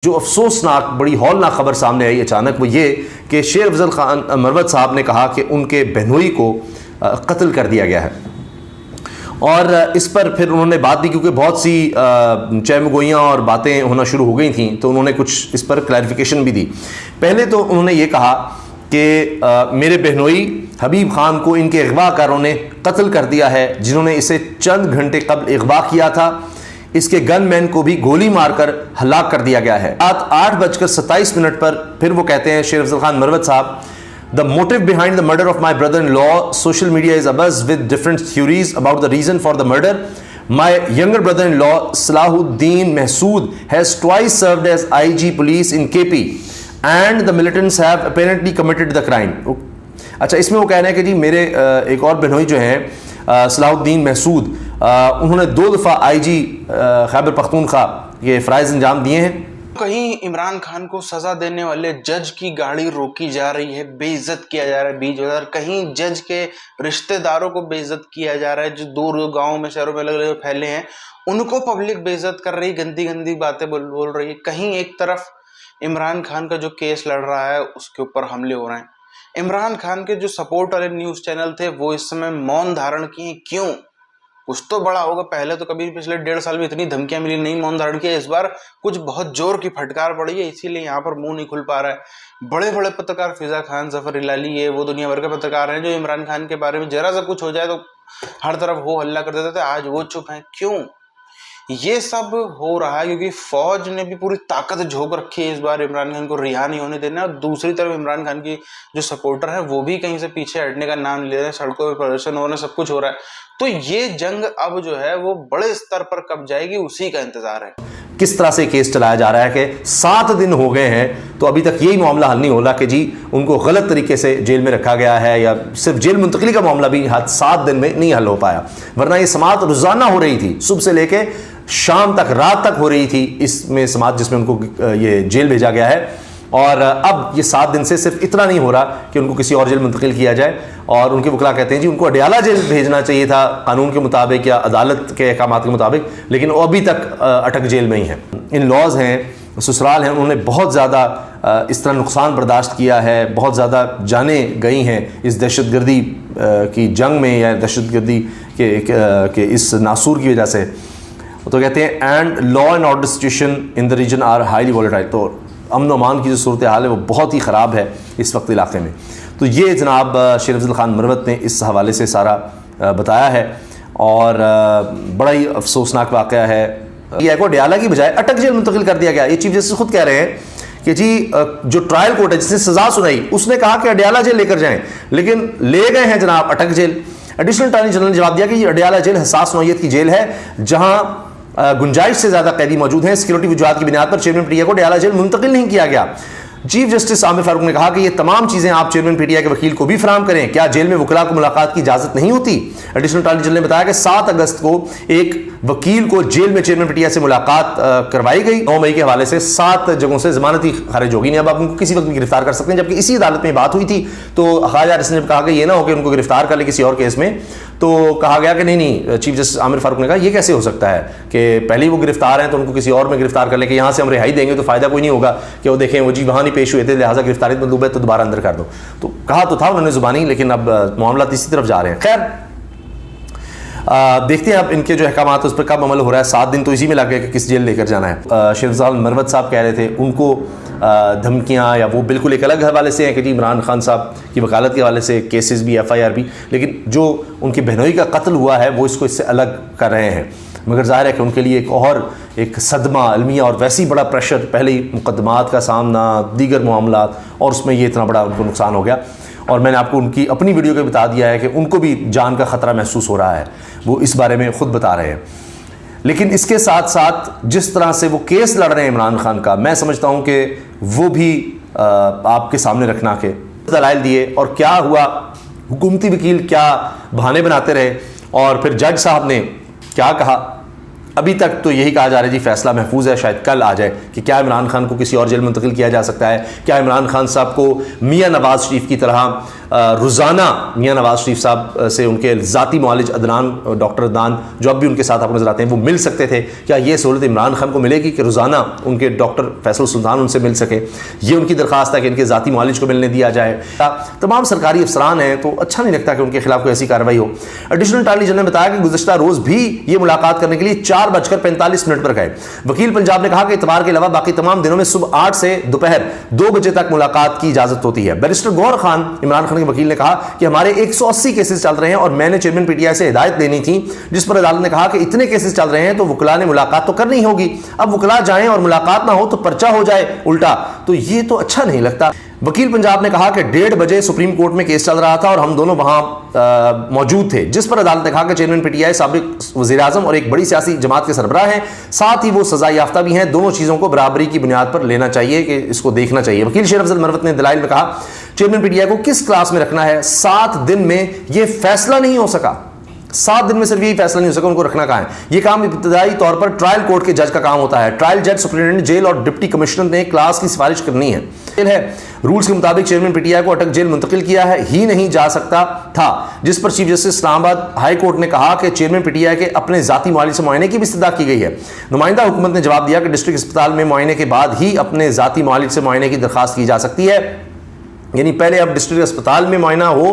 जो अफसोसनाक बड़ी हौलनाक खबर सामने आई अचानक वो ये कि शेर अफजल खान मरवत साहब ने कहा कि उनके बहनोई को कत्ल कर दिया गया है। और इस पर फिर उन्होंने बात दी, क्योंकि बहुत सी चहमगोइयाँ और बातें होना शुरू हो गई थीं, तो उन्होंने कुछ इस पर क्लैरिफिकेशन भी दी। पहले तो उन्होंने ये कहा कि मेरे बहनोई हबीब खान को इनके अगवाकारों ने कत्ल कर दिया है, जिन्होंने इसे चंद घंटे कबल अगवा किया था। इसके गनमैन को भी गोली मारकर हलाक कर दिया गया है। रात 8:27 पर फिर वो कहते हैं शेर अफजल खान मरवत साहब, the motive behind the murder of my brother in law, social media is abuzz with different theories about the reason for the murder. My younger brother in law Salahuddin Mehsud has twice served as IG police in KP and the militants have apparently committed the crime. अच्छा, इसमें वो कह रहे हैं कि जी मेरे एक और बहनोई जो हैं सलाहुद्दीन महसूद, उन्होंने 2 दफ़ा IG खैबर पख्तूनख्वा ये फ़राइज़ अंजाम दिए हैं। कहीं इमरान खान को सजा देने वाले जज की गाड़ी रोकी जा रही है, बेइज्जत किया जा रहा है बीच बाजार। कहीं जज के रिश्तेदारों को बेइज्जत किया जा रहा है, जो दूर गाँव में शहरों में अलग अलग फैले हैं, उनको पब्लिक बेइज्जत कर रही, गंदी गंदी बातें बोल रही है। कहीं एक तरफ इमरान खान का जो केस लड़ रहा है उसके ऊपर हमले हो रहे हैं। इमरान खान के जो सपोर्ट वाले न्यूज़ चैनल थे वो इस समय मौन धारण किए। क्यों? कुछ तो बड़ा होगा। पहले तो कभी पिछले 1.5 साल में इतनी धमकियां मिली, नहीं मौन धारण किया। इस बार कुछ बहुत जोर की फटकार पड़ी है, इसीलिए यहाँ पर मुंह नहीं खुल पा रहा है। बड़े बड़े पत्रकार फिजा खान, जफर इलाली, ये वो दुनिया भर के पत्रकार हैं जो इमरान खान के बारे में जरा सा कुछ हो जाए तो हर तरफ हो हल्ला कर देते थे। आज वो चुप हैं। क्यों? ये सब हो रहा है क्योंकि फौज ने भी पूरी ताकत झोंक रखी है इस बार इमरान खान को रिहा नहीं होने देना। और दूसरी तरफ इमरान खान की जो सपोर्टर है वो भी कहीं से पीछे हटने का नाम ले रहे हैं। सड़कों पर प्रदर्शन हो रहे हैं, सब कुछ हो रहा है। तो ये जंग अब जो है वो बड़े स्तर पर कब जाएगी, उसी का इंतजार है। किस तरह से केस चलाया जा रहा है कि 7 दिन हो गए हैं तो अभी तक यही मामला हल नहीं हो रहा कि जी उनको गलत तरीके से जेल में रखा गया है, या सिर्फ जेल मुंतकली का मामला भी 7 दिन में नहीं हल हो पाया। वरना ये समाअत रोजाना हो रही थी, सुबह से लेके शाम तक, रात तक हो रही थी इसमें समाअत, जिसमें उनको ये जेल भेजा गया है। और अब ये 7 दिन से सिर्फ इतना नहीं हो रहा कि उनको किसी और जेल मुंतकिल किया जाए। और उनके वकील कहते हैं जी उनको अडयाला जेल भेजना चाहिए था कानून के मुताबिक या अदालत के अहकामात के मुताबिक, लेकिन वो अभी तक अटक जेल में ही हैं। इन लॉज हैं, ससुराल हैं, उन्होंने बहुत ज़्यादा इस तरह नुकसान बर्दाश्त किया है, बहुत ज़्यादा जानें गई हैं इस दहशतगर्दी की जंग में या दहशतगर्दी के इस नासूर की वजह से। तो कहते हैं and law and order situation in the region are highly volatile. तो अमन अमान की जो सूरत हाल है वो बहुत ही ख़राब है इस वक्त इलाके में। तो ये जनाब शेर अफजल खान मरवत ने इस हवाले से सारा बताया है, और बड़ा ही अफसोसनाक वाक़या है। ये को अडयाला की बजाय अटक जेल मुंतकिल कर दिया गया। ये चीफ जस्टिस खुद कह रहे हैं कि जी जो ट्रायल कोर्ट है जिसने सज़ा सुनाई उसने कहा कि अडयाला जेल लेकर जाएँ, लेकिन ले गए हैं जनाब अटक जेल। एडिशनल अटॉर्नी जनरल ने जवाब दिया कि ये अडयाला जेल हसास नौइयत की जेल है, जहाँ गुंजाइश से ज्यादा कैदी मौजूद हैं। सिक्योरिटी वजूहात की बुनियाद पर चेयरमैन पीटीआई को अडयाला जेल मुंतकिल नहीं किया गया। चीफ जस्टिस आमिर फारूक ने कहा कि ये तमाम चीजें आप चेयरमैन पीटीआई के वकील को भी फराहम करें। क्या जेल में वकला को मुलाकात की इजाजत नहीं होती? एडिशनल अटॉर्नी जनरल ने बताया कि 7 अगस्त को एक वकील को जेल में चेयरमैन पीटीआई से मुलाकात करवाई गई। 9 मई के हवाले से 7 जगहों से जमानती खारिज होगी, नहीं अब आप उनको किसी वक्त भी गिरफ्तार कर सकते हैं। जबकि इसी अदालत में बात हुई थी तो ख्वाजा ने कहा कि ये ना हो कि उनको गिरफ्तार कर ले किसी और केस में, तो कहा गया कि नहीं, चीफ जस्टिस आमिर फारूक ने कहा ये कैसे हो सकता है कि पहले ही वो गिरफ्तार हैं तो उनको किसी और में गिरफ्तार कर ले, कि यहाँ से हम रिहाई देंगे तो फायदा कोई नहीं होगा कि वो देखें वो जी वहाँ नहीं पेश हुए थे लिहाजा गिरफ्तारी मतलूब है तो दोबारा अंदर कर दो। तो कहा तो था उन्होंने जुबानी, लेकिन अब मामला इसी तरफ जा रहे हैं। खैर देखते हैं अब इनके जो अहकामात उस पर कब अमल हो रहा है। 7 दिन तो इसी में लग गए कि किस जेल लेकर जाना है। शेर अफजल मरवत साहब कह रहे थे उनको धमकियाँ या वो बिल्कुल एक अलग हवाले से हैं कि जी इमरान खान साहब की वकालत के हवाले से केसेस भी, FIR भी, लेकिन जो उनकी बहनोई का कत्ल हुआ है वो इसको इससे अलग कर रहे हैं। मगर ज़ाहिर है कि उनके लिए एक सदमा अलमिया और वैसे ही बड़ा प्रेशर, पहले ही मुकदमात का सामना, दीगर मामलात, और उसमें ये इतना बड़ा उनको नुकसान हो गया। और मैंने आपको उनकी अपनी वीडियो के बता दिया है कि उनको भी जान का ख़तरा महसूस हो रहा है, वो इस बारे में ख़ुद बता रहे हैं। लेकिन इसके साथ साथ जिस तरह से वो केस लड़ रहे हैं इमरान खान का, मैं समझता हूँ कि वो भी आपके सामने रखना के दलाइल दिए। और क्या हुआ, हुकूमती वकील क्या बहाने बनाते रहे, और फिर जज साहब ने क्या कहा। अभी तक तो यही कहा जा रहा है जी फैसला महफूज है, शायद कल आ जाए कि क्या इमरान खान को किसी और जेल मुंतकिल किया जा सकता है, क्या इमरान खान साहब को मियां नवाज शरीफ की तरह रोज़ाना मियां नवाज शरीफ साहब से उनके ज़ाती मुआलिज अदनान, डॉक्टर अदनान जो अब भी उनके साथ आपको नजर आते हैं, वो मिल सकते थे? क्या ये सहूलत इमरान खान को मिलेगी कि रोज़ाना उनके डॉक्टर फैसल सुल्तान उनसे मिल सके? ये उनकी दरख्वास्त है कि इनके ज़ाती मुआलिज को मिलने दिया जाए। तमाम सरकारी अफसरान हैं तो अच्छा नहीं लगता कि उनके खिलाफ कोई ऐसी कार्रवाई हो। एडिशनल अटॉर्नी जनरल ने बताया कि गुज़श्ता रोज़ भी ये मुलाकात करने के लिए 4:45 पर गए। वकील पंजाब ने कहा कि इतवार के अलावा बाकी तमाम दिनों में सुबह 8 से दोपहर 2 बजे तक मुलाकात की इजाजत होती है। बैरिस्टर गौहर खान, इमरान खान के वकील, ने कहा कि हमारे 180 केसेस चल रहे हैं और मैंने चेयरमैन पीटीआई से हिदायत लेनी थी, जिस पर अदालत ने कहा कि इतने केसेस चल रहे हैं तो वकला ने मुलाकात तो करनी होगी। अब वकला जाएं और मुलाकात ना हो तो पर्चा हो जाए उल्टा, तो ये तो अच्छा नहीं लगता। वकील पंजाब ने कहा कि 1:30 बजे सुप्रीम कोर्ट में केस चल रहा था और हम दोनों वहां मौजूद थे, जिस पर अदालत ने कहा कि चेयरमैन पीटीआई साबिक वज़ीर आज़म और एक बड़ी सियासी जमात के सरबराह हैं, साथ ही वो सजा याफ्ता भी हैं। दोनों चीज़ों को बराबरी की बुनियाद पर लेना चाहिए कि इसको देखना चाहिए। वकील शेर अफजल मरवत ने दलाइल में कहा चेयरमैन पीटीआई को किस क्लास में रखना है, 7 दिन में यह फैसला नहीं हो सका। 7 दिन में सिर्फ यही फैसला नहीं हो सका, उनको रखना कहाँ है? ये काम इब्तदाई तौर पर ट्रायल कोर्ट के जज का काम होता है। ट्रायल जज, सुप्रिंटेंडेंट जेल और डिप्टी कमिश्नर ने क्लास की सिफारिश करनी है। रूल्स के मुताबिक चेयरमैन पीटीआई को अटक जेल मुंतकिल किया है ही नहीं जा सकता था, जिस पर chief justice Islamabad high court ने कहा कि चेयरमैन पीटीआई के अपने जाती मुआलिज से मुआयने की भी इस्तदा की गई है। नुमाइंदा हुकूमत ने जवाब दिया कि डिस्ट्रिक्ट अस्पताल में मुआयने के बाद ही अपने जाती मुआलिज से मुआयने की दरखास्त की जा सकती है, यानी पहले अब डिस्ट्रिक्ट अस्पताल में मुआयना हो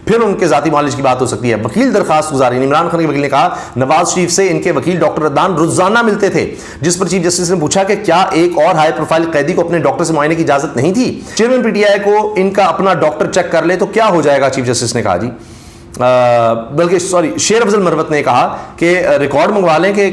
फिर उनके जाती मुआलिज की बात हो सकती है। वकील दरखास्त गुजारी, इमरान खान के वकील ने कहा नवाज शरीफ से इनके वकील डॉक्टर अदनान रोजाना मिलते थे, जिस पर चीफ जस्टिस ने पूछा कि क्या एक और हाई प्रोफाइल कैदी को अपने डॉक्टर से मुआयने की इजाजत नहीं थी? चेयरमैन पीटीआई को इनका अपना डॉक्टर चेक कर ले तो क्या हो जाएगा? चीफ जस्टिस ने कहा जी, बल्कि सॉरी, शेर अफजल मरवत ने कहा कि रिकॉर्ड मंगवा लें कि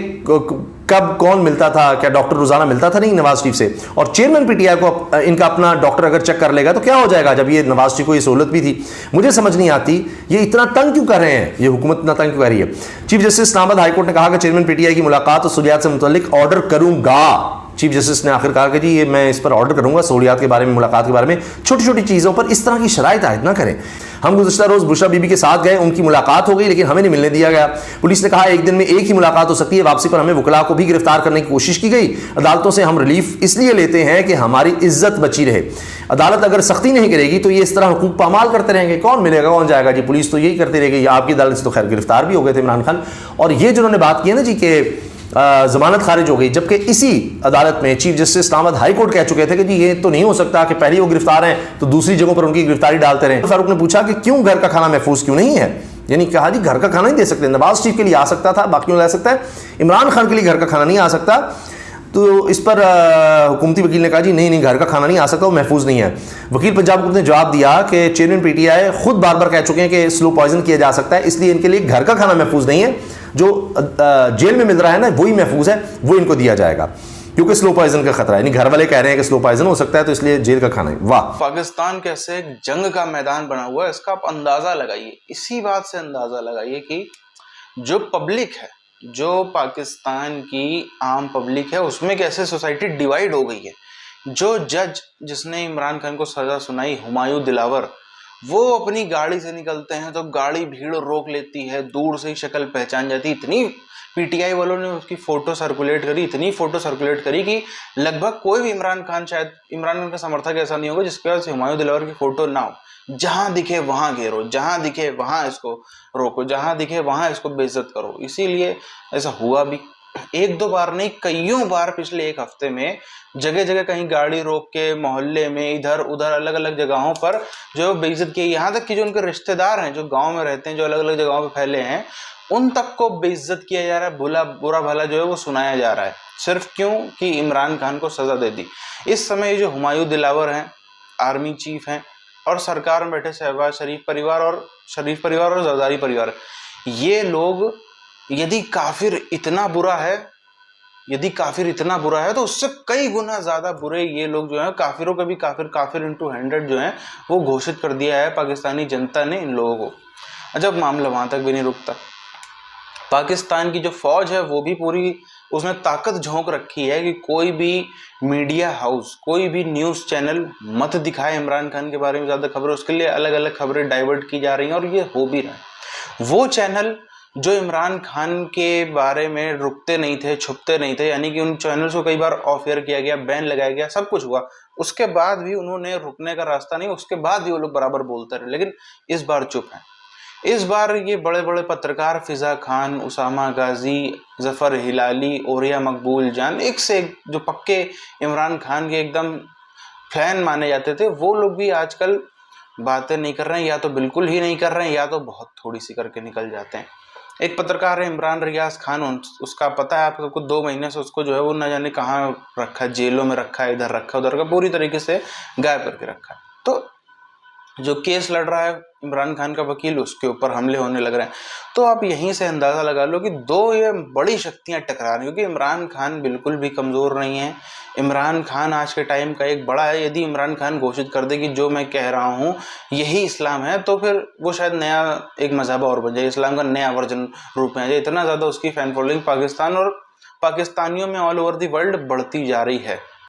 कब कौन मिलता था, क्या डॉक्टर रोजाना मिलता था नहीं नवाज शरीफ से, और चेयरमैन पीटीआई को इनका अपना डॉक्टर अगर चेक कर लेगा तो क्या हो जाएगा, जब ये नवाज शरीफ को ये सहूलत भी थी। मुझे समझ नहीं आती ये इतना तंग क्यों कर रहे हैं, ये हुकूमत इतना तंग क्यों कर रही है। चीफ जस्टिस इस्लामाबाद हाईकोर्ट ने कहा कि चेयरमैन पीटीआई की मुलाकात और सहूलियात से मुतल्लिक ऑर्डर करूंगा। चीफ जस्टिस ने आखिर कहा कि जी ये मैं इस पर ऑर्डर करूंगा, सहूलियात के बारे में, मुलाकात के बारे में, छोटी छोटी चीज़ों पर इस तरह की शराइत आयद ना करें। हम गुज़श्ता रोज़ बुशरा बीबी के साथ गए, उनकी मुलाकात हो गई लेकिन हमें नहीं मिलने दिया गया। पुलिस ने कहा एक दिन में एक ही मुलाकात हो सकती है। वापसी पर हमें वकला को भी गिरफ्तार करने की कोशिश की गई। अदालतों से हम रिलीफ इसलिए लेते हैं कि हमारी इज्जत बची रहे। अदालत अगर सख्ती नहीं करेगी तो ये इस तरह हुकूक पामाल करते रहेंगे, कौन मिलेगा कौन जाएगा जी, पुलिस तो यही करती रहेगी। आपकी अदालत से तो खैर गिरफ्तार भी हो गए थे इमरान खान। और ये जो उन्होंने बात की है ना जी कि जमानत खारिज हो गई, जबकि इसी अदालत में chief justice Islamabad high court कह चुके थे कि जी ये तो नहीं हो सकता कि पहले वो गिरफ्तार हैं तो दूसरी जगहों पर उनकी गिरफ्तारी डालते रहे। फारूक ने पूछा कि क्यों घर का खाना महफूज क्यों नहीं है, यानी कहा जी घर का खाना नहीं दे सकते, नवाज शरीफ के लिए आ सकता था, बाकियों ले सकता है, इमरान खान के लिए घर का खाना नहीं आ सकता। तो इस पर हुकूमती वकील ने कहा जी नहीं घर का खाना नहीं आ सकता, वो महफूज नहीं है। वकील पंजाब हुकूमत ने जवाब दिया कि चेयरमैन पीटीआई खुद बार बार कह चुके हैं कि स्लो पॉइजन किया जा सकता है, इसलिए इनके लिए घर का खाना महफूज नहीं है, जो जेल में मिल रहा है ना वही महफूज है, वो इनको दिया जाएगा, क्योंकि स्लो पॉइजन का खतरा है। यानी घर वाले कह रहे हैं कि स्लो पॉइजन हो सकता है तो इसलिए जेल का खाना है। वाह, पाकिस्तान कैसे एक जंग का मैदान बना हुआ है, इसका आप अंदाजा लगाइए। इसी बात से अंदाजा लगाइए कि जो पब्लिक है, जो पाकिस्तान की आम पब्लिक है, उसमें कैसे सोसाइटी डिवाइड हो गई है। जो जज जिसने इमरान खान को सजा सुनाई, हुमायूं दिलावर, वो अपनी गाड़ी से निकलते हैं तो गाड़ी भीड़ रोक लेती है, दूर से ही शक्ल पहचान जाती। इतनी पीटीआई वालों ने उसकी फोटो सर्कुलेट करी, इतनी फोटो सर्कुलेट करी कि लगभग कोई भी इमरान खान का समर्थक ऐसा नहीं होगा जिसके वजह से हुमायूं दिलावर की फोटो ना हो। जहां दिखे वहां घेरो, जहां दिखे वहां इसको रोको, जहां दिखे वहां इसको बेइज्जत करो। इसीलिए ऐसा हुआ भी, 1-2 बार नहीं, कईयों बार पिछले 1 हफ्ते में जगह जगह कहीं गाड़ी रोक के मोहल्ले में इधर उधर अलग अलग जगहों पर जो बेइज्जत की। यहाँ तक कि जो उनके रिश्तेदार हैं, जो गांव में रहते हैं, जो अलग अलग जगहों पे फैले हैं, उन तक को बेइज्जत किया जा रहा है, बुरा भला जो है वो सुनाया जा रहा है। सिर्फ क्यों कि इमरान खान को सजा दे दी। इस समय जो हुमायूं दिलावर हैं, आर्मी चीफ हैं, और सरकार में बैठे शहबाज शरीफ परिवार और जरदारी परिवार, ये लोग यदि काफिर इतना बुरा है तो उससे कई गुना ज्यादा बुरे ये लोग जो हैं, काफिरों के भी काफिर इंटू 100 जो हैं वो घोषित कर दिया है पाकिस्तानी जनता ने इन लोगों को। जब मामला वहां तक भी नहीं रुकता, पाकिस्तान की जो फौज है वो भी पूरी उसने ताकत झोंक रखी है कि कोई भी मीडिया हाउस, कोई भी न्यूज़ चैनल मत दिखाए इमरान खान के बारे में ज़्यादा खबरें। उसके लिए अलग अलग खबरें डाइवर्ट की जा रही हैं और ये हो भी रहा है। वो चैनल जो इमरान खान के बारे में रुकते नहीं थे, छुपते नहीं थे, यानी कि उन चैनल्स को कई बार ऑफ एयर किया गया, बैन लगाया गया, सब कुछ हुआ, उसके बाद भी उन्होंने रुकने का रास्ता नहीं, उसके बाद भी वो लोग बराबर बोलते रहे, लेकिन इस बार चुप हैं। इस बार ये बड़े बड़े पत्रकार फिजा खान, उसामा गाजी, जफर हिलाली, ओरिया मकबूल जान, एक से एक जो पक्के इमरान खान के एकदम फैन माने जाते थे, वो लोग भी आजकल बातें नहीं कर रहे हैं, या तो बिल्कुल ही नहीं कर रहे हैं, या तो बहुत थोड़ी सी करके निकल जाते हैं। एक पत्रकार है इमरान रियाज खान, उसका पता है आप सबको, 2 महीने से उसको जो है वो न जाने कहाँ रखा है, जेलों में रखा है, इधर रखा है, उधर रखा, पूरी तरीके से गायब करके रखा है। तो जो केस लड़ रहा है इमरान खान का वकील, उसके ऊपर हमले होने लग रहे हैं। तो आप यहीं से अंदाजा लगा लो कि दो ये बड़ी शक्तियां टकरा रही हैं, क्योंकि इमरान खान बिल्कुल भी कमजोर नहीं है। इमरान खान आज के टाइम का एक बड़ा है। यदि इमरान खान घोषित कर दे कि जो मैं कह रहा हूँ यही इस्लाम है, तो फिर वो शायद नया एक मजहब और बन जाए, इस्लाम का नया वर्जन रूप में आ जाए। इतना ज्यादा उसकी फैन फॉलोइंग पाकिस्तान और पाकिस्तानियों में ऑल ओवर दी वर्ल्ड बढ़ती जा रही है।